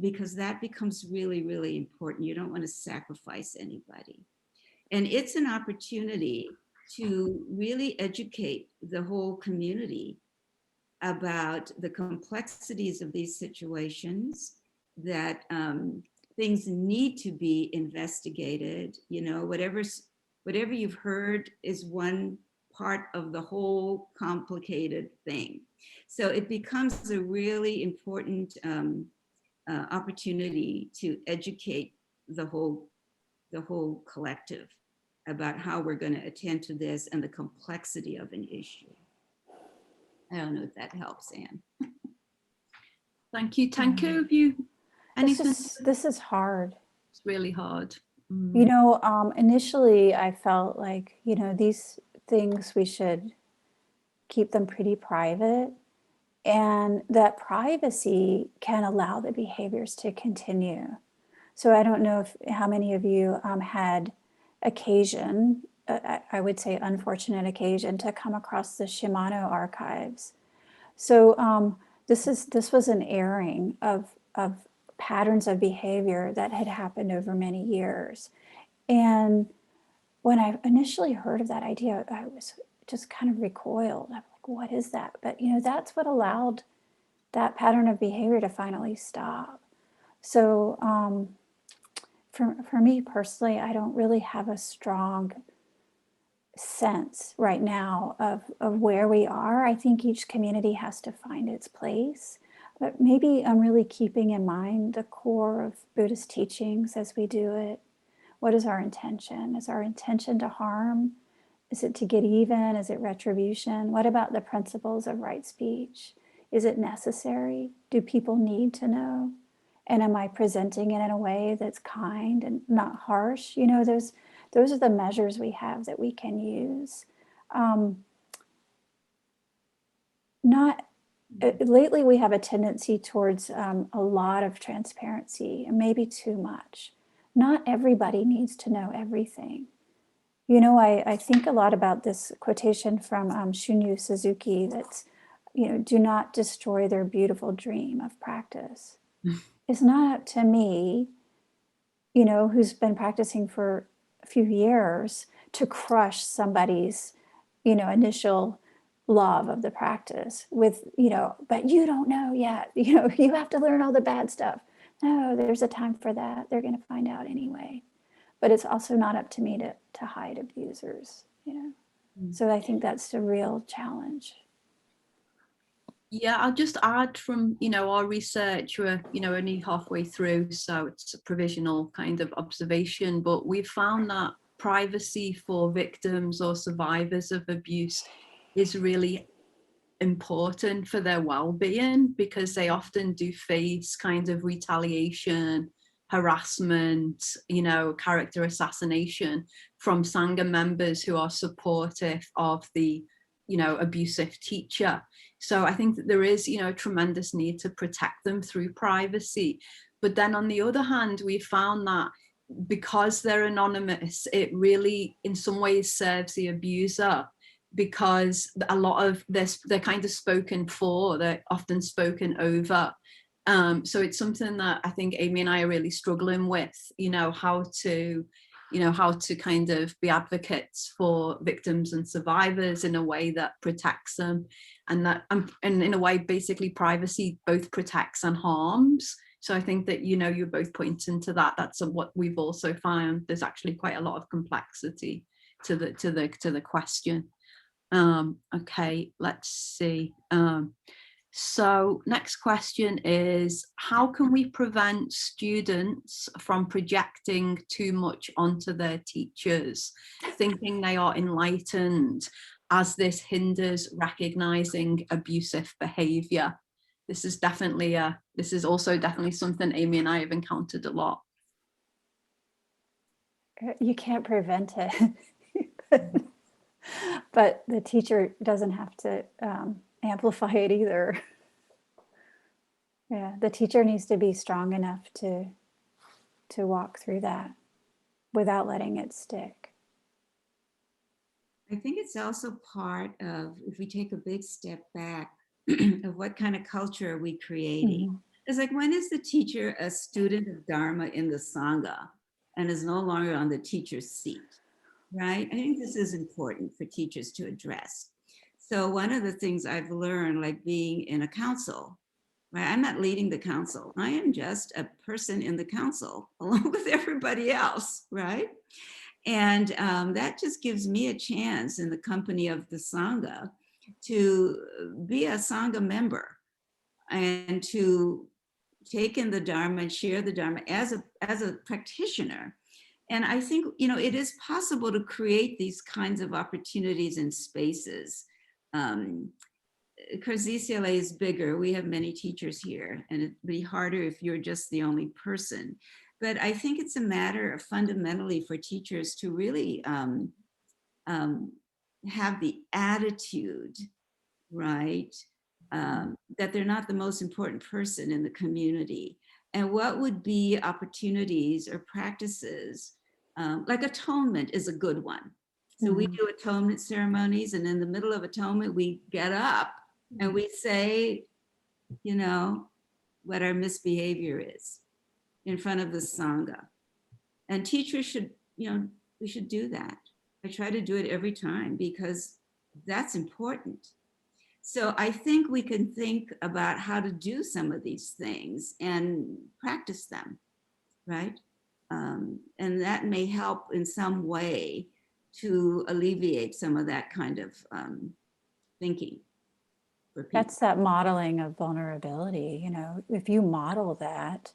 because that becomes really, really important. You don't want to sacrifice anybody. And it's an opportunity to really educate the whole community about the complexities of these situations, that things need to be investigated. Whatever you've heard is one part of the whole complicated thing. So it becomes a really important opportunity to educate the whole collective about how we're going to attend to this and the complexity of an issue. I don't know if that helps, Anne. Thank you. Tenku, have you anything? This is hard. It's really hard. Initially I felt like, these things, we should keep them pretty private, and that privacy can allow the behaviors to continue. So I don't know how many of you had occasion, I would say unfortunate occasion, to come across the Shimano archives. So this was an airing of patterns of behavior that had happened over many years. And when I initially heard of that idea, I was just kind of recoiled. I'm like, what is that? But that's what allowed that pattern of behavior to finally stop. So for me personally, I don't really have a strong sense right now of where we are. I think each community has to find its place, but maybe I'm really keeping in mind the core of Buddhist teachings as we do it. What is our intention? Is our intention to harm? Is it to get even? Is it retribution? What about the principles of right speech? Is it necessary? Do people need to know? And am I presenting it in a way that's kind and not harsh? Those are the measures we have that we can use. Lately, we have a tendency towards a lot of transparency, and maybe too much. Not everybody needs to know everything. I think a lot about this quotation from Shunryu Suzuki that's, do not destroy their beautiful dream of practice. It's not up to me, who's been practicing for a few years, to crush somebody's, initial love of the practice with, but you don't know yet, you have to learn all the bad stuff. No, there's a time for that. They're going to find out anyway. But it's also not up to me to hide abusers, So I think that's a real challenge. Yeah, I'll just add from, our research, we're, only halfway through, so it's a provisional kind of observation, but we've found that privacy for victims or survivors of abuse is really important for their well-being, because they often do face kind of retaliation, harassment, character assassination from Sangha members who are supportive of the abusive teacher. So I think that there is a tremendous need to protect them through privacy. But then on the other hand, we found that because they're anonymous, it really in some ways serves the abuser, because a lot of this, they're kind of spoken for, they're often spoken over. So it's something that I think Amy and I are really struggling with, how to kind of be advocates for victims and survivors in a way that protects them, and in a way basically privacy both protects and harms. So I think that you're both pointing to that. That's what we've also found. There's actually quite a lot of complexity to the question. Okay, let's see. So next question is, how can we prevent students from projecting too much onto their teachers, thinking they are enlightened, as this hinders recognizing abusive behavior? This is also definitely something Amy and I have encountered a lot. You can't prevent it. But the teacher doesn't have to amplify it either. Yeah, the teacher needs to be strong enough to walk through that without letting it stick. I think it's also part of, if we take a big step back, of what kind of culture are we creating? Mm-hmm. It's like, when is the teacher a student of Dharma in the Sangha and is no longer on the teacher's seat? Right? I think this is important for teachers to address. So one of the things I've learned, like being in a council, right? I'm not leading the council. I am just a person in the council along with everybody else, right? And that just gives me a chance in the company of the Sangha to be a Sangha member and to take in the Dharma and share the Dharma as a practitioner. And I think, it is possible to create these kinds of opportunities and spaces. Because ECLA is bigger, we have many teachers here, and it'd be harder if you're just the only person. But I think it's a matter of fundamentally for teachers to really have the attitude, right, that they're not the most important person in the community. And what would be opportunities or practices, like atonement is a good one. So we do atonement ceremonies, and in the middle of atonement, we get up and we say, what our misbehavior is in front of the Sangha. And teachers should, we should do that. I try to do it every time because that's important. So I think we can think about how to do some of these things and practice them, right? And that may help in some way to alleviate some of that kind of thinking. That's that modeling of vulnerability. If you model that,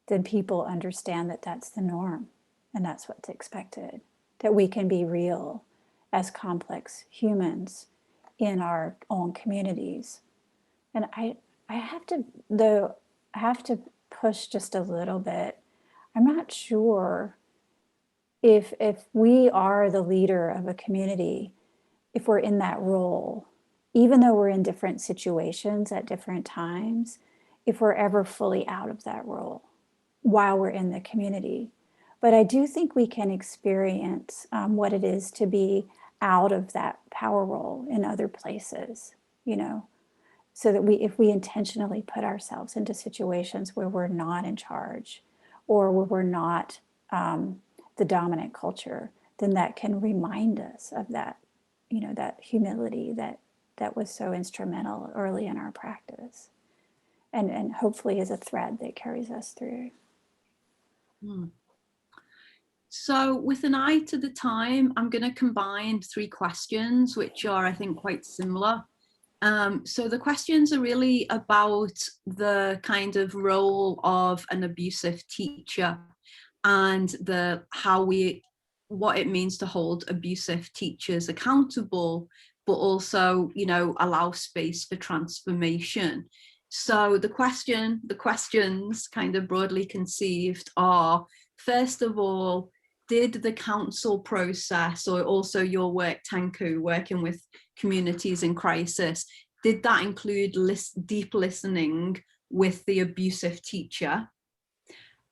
then people understand that that's the norm and that's what's expected, that we can be real as complex humans in our own communities. And I have to push just a little bit. I'm not sure if we are the leader of a community, if we're in that role, even though we're in different situations at different times, if we're ever fully out of that role while we're in the community. But I do think we can experience what it is to be out of that power role in other places, so that if we intentionally put ourselves into situations where we're not in charge or where we're not the dominant culture, then that can remind us of that, that humility that was so instrumental early in our practice, and hopefully is a thread that carries us through. So with an eye to the time, I'm going to combine 3 questions, which are, I think, quite similar. So the questions are really about the kind of role of an abusive teacher and what it means to hold abusive teachers accountable, but also, allow space for transformation. So the questions kind of broadly conceived are, first of all, did the council process, or also your work, Tenku, working with communities in crisis, did that include deep listening with the abusive teacher?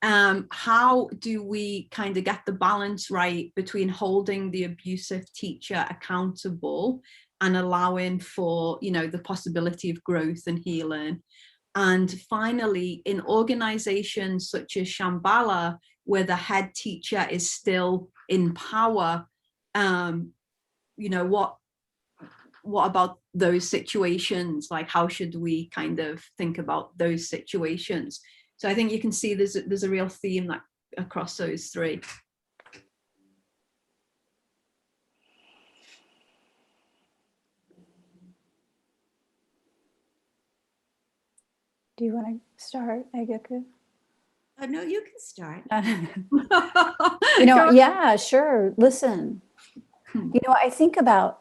How do we kind of get the balance right between holding the abusive teacher accountable and allowing for, the possibility of growth and healing? And finally, in organizations such as Shambhala, where the head teacher is still in power, what about those situations? Like, how should we kind of think about those situations? So I think you can see there's a real theme that across those 3. Do you want to start, Egyoku? No, you can start. Yeah, sure. Listen, I think about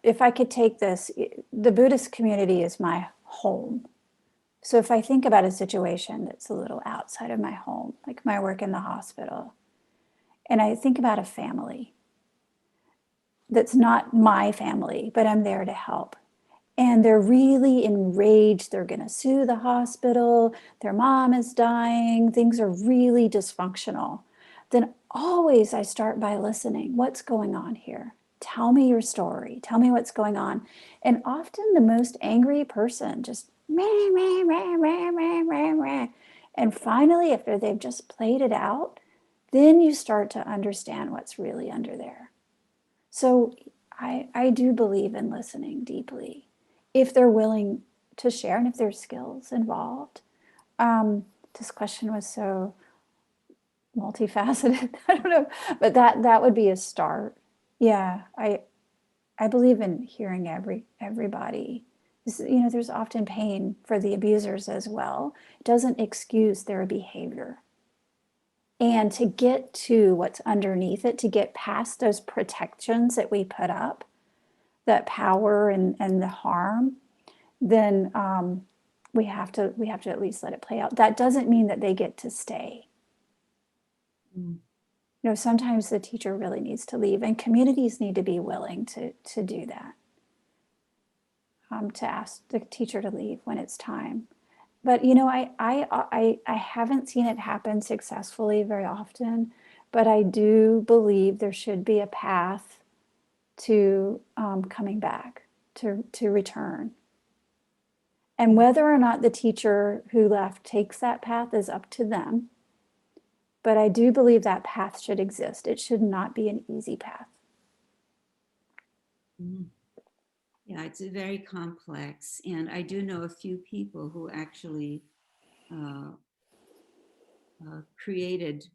if I could take this, the Buddhist community is my home. So if I think about a situation that's a little outside of my home, like my work in the hospital, and I think about a family that's not my family, but I'm there to help. And they're really enraged. They're going to sue the hospital. Their mom is dying. Things are really dysfunctional. Then always I start by listening. What's going on here? Tell me your story. Tell me what's going on. And often the most angry person just meh, meh, meh, meh, meh, meh, meh. And finally, after they've just played it out, then you start to understand what's really under there. So I do believe in listening deeply if they're willing to share and if there's skills involved. This question was so multifaceted. I don't know, but that would be a start. Yeah, I believe in hearing everybody. There's often pain for the abusers as well. It doesn't excuse their behavior. And to get to what's underneath it, to get past those protections that we put up, that power and the harm, then we have to at least let it play out. That doesn't mean that they get to stay. Sometimes the teacher really needs to leave, and communities need to be willing to do that, to ask the teacher to leave when it's time. But I haven't seen it happen successfully very often, but I do believe there should be a path to coming back, to return. And whether or not the teacher who left takes that path is up to them. But I do believe that path should exist. It should not be an easy path. Yeah, it's very complex. And I do know a few people who actually created,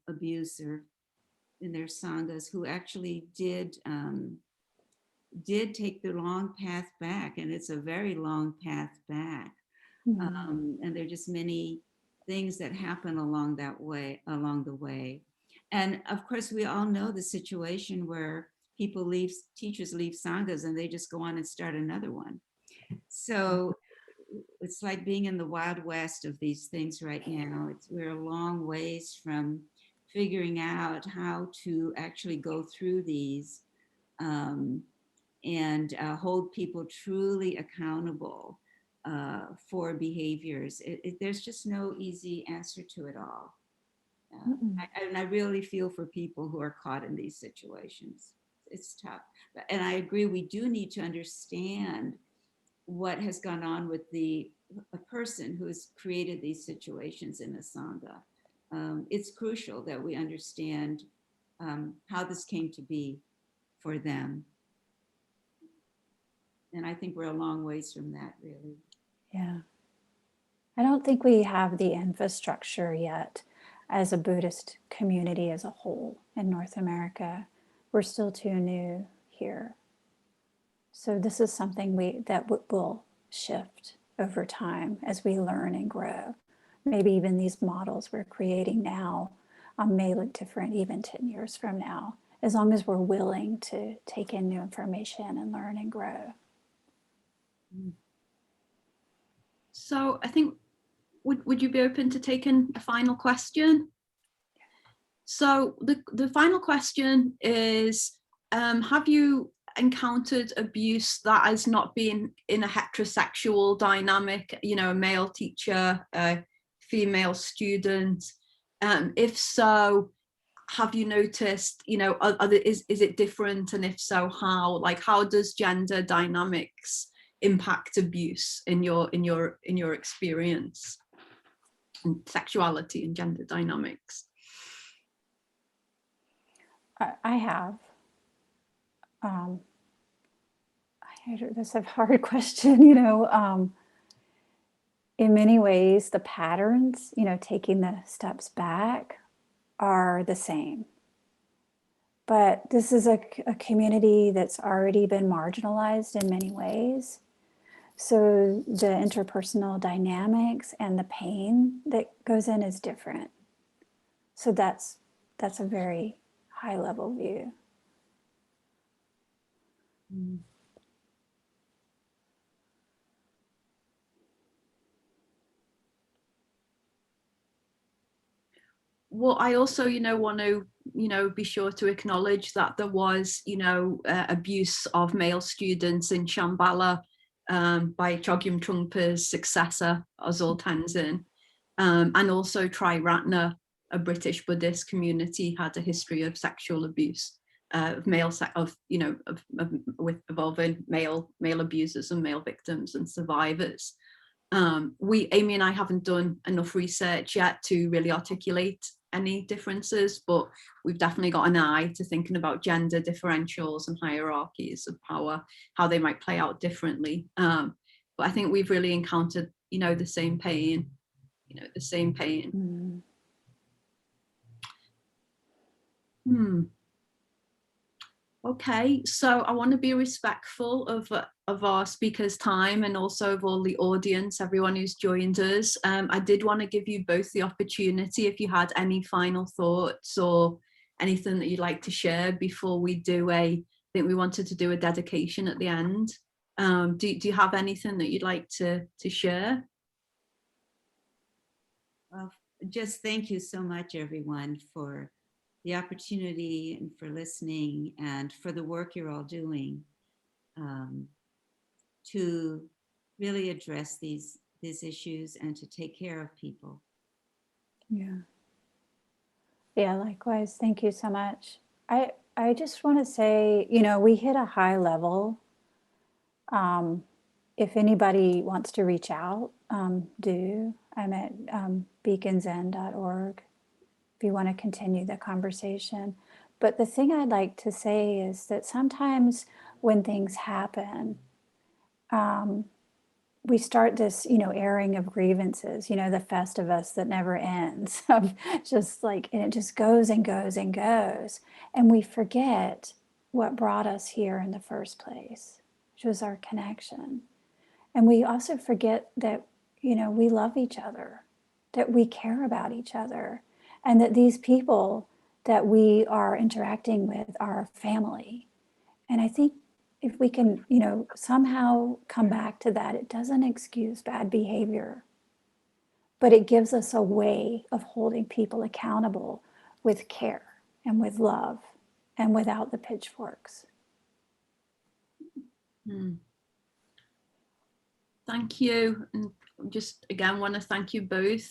abuse or in their sanghas, who actually did take the long path back, and it's a very long path back. And there are just many things that happen along the way. And of course, we all know the situation where teachers leave sanghas and they just go on and start another one. So it's like being in the Wild West of these things right now. We're a long ways from figuring out how to actually go through these and hold people truly accountable for behaviors. There's just no easy answer to it all. And I really feel for people who are caught in these situations. It's tough. And I agree, we do need to understand what has gone on with a person who has created these situations in a Sangha. It's crucial that we understand how this came to be for them. And I think we're a long ways from that, really. Yeah. I don't think we have the infrastructure yet as a Buddhist community as a whole in North America. We're still too new here. So this is something that will shift over time as we learn and grow. Maybe even these models we're creating now may look different even 10 years from now, as long as we're willing to take in new information and learn and grow. So I think, would you be open to taking a final question? So the final question is, have you encountered abuse that has not been in a heterosexual dynamic, a male teacher, a female student? If so, have you noticed, is it different? And if so, how? Like, how does gender dynamics impact abuse in your experience, and sexuality and gender dynamics? I have. That's a hard question, in many ways, the patterns, taking the steps back are the same. But this is a community that's already been marginalized in many ways. So the interpersonal dynamics and the pain that goes in is different. So that's a very high level view. Well, I also, want to, be sure to acknowledge that there was, abuse of male students in Shambhala by Chogyam Trungpa's successor, Ozul Tenzin, and also Triratna, a British Buddhist community, had a history of sexual abuse of male, involving male abusers and male victims and survivors. Amy and I haven't done enough research yet to really articulate any differences, but we've definitely got an eye to thinking about gender differentials and hierarchies of power, how they might play out differently. But I think we've really encountered, the same pain, Okay, so I want to be respectful of our speakers' time and also of all the audience, everyone who's joined us. I did want to give you both the opportunity if you had any final thoughts or anything that you'd like to share before we do I think we wanted to do a dedication at the end. Do you have anything that you'd like to share? Well, just thank you so much, everyone, for the opportunity and for listening and for the work you're all doing to really address these issues and to take care of people. Yeah, likewise. Thank you so much. I just want to say, we hit a high level. If anybody wants to reach out, do. I'm at beaconzen.org if you want to continue the conversation. But the thing I'd like to say is that sometimes when things happen, we start this, airing of grievances, the Festivus that never ends, of just like, and it just goes and goes and goes. And we forget what brought us here in the first place, which was our connection. And we also forget that, we love each other, that we care about each other, and that these people that we are interacting with are family. And I think if we can, somehow come back to that, it doesn't excuse bad behavior, but it gives us a way of holding people accountable with care and with love and without the pitchforks. Thank you. And just again want to thank you both.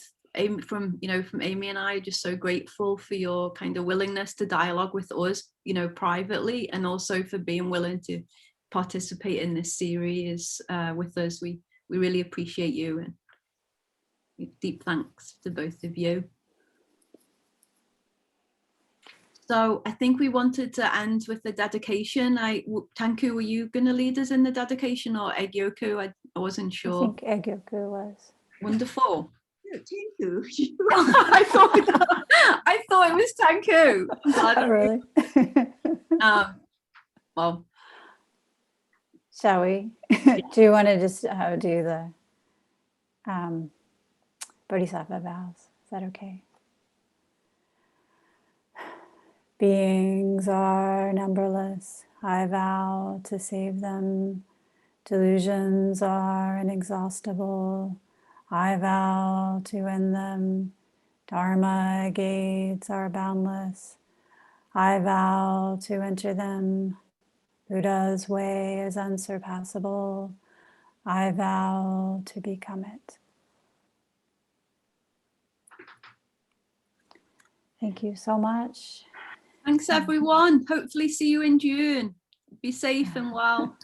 From Amy and I, just so grateful for your kind of willingness to dialogue with us, privately, and also for being willing to participate in this series with us. We really appreciate you, and deep thanks to both of you. So I think we wanted to end with the dedication. Tenku, were you going to lead us in the dedication, or Egyoku? I wasn't sure. I think Egyoku was. Wonderful. Tenku. I thought it was Tenku. Oh, really? Well, shall we? Do you want to just do the Bodhisattva vows? Is that okay? Beings are numberless. I vow to save them. Delusions are inexhaustible. I vow to end them. Dharma gates are boundless. I vow to enter them. Buddha's way is unsurpassable. I vow to become it. Thank you so much. Thanks, everyone. Hopefully see you in June. Be safe and well.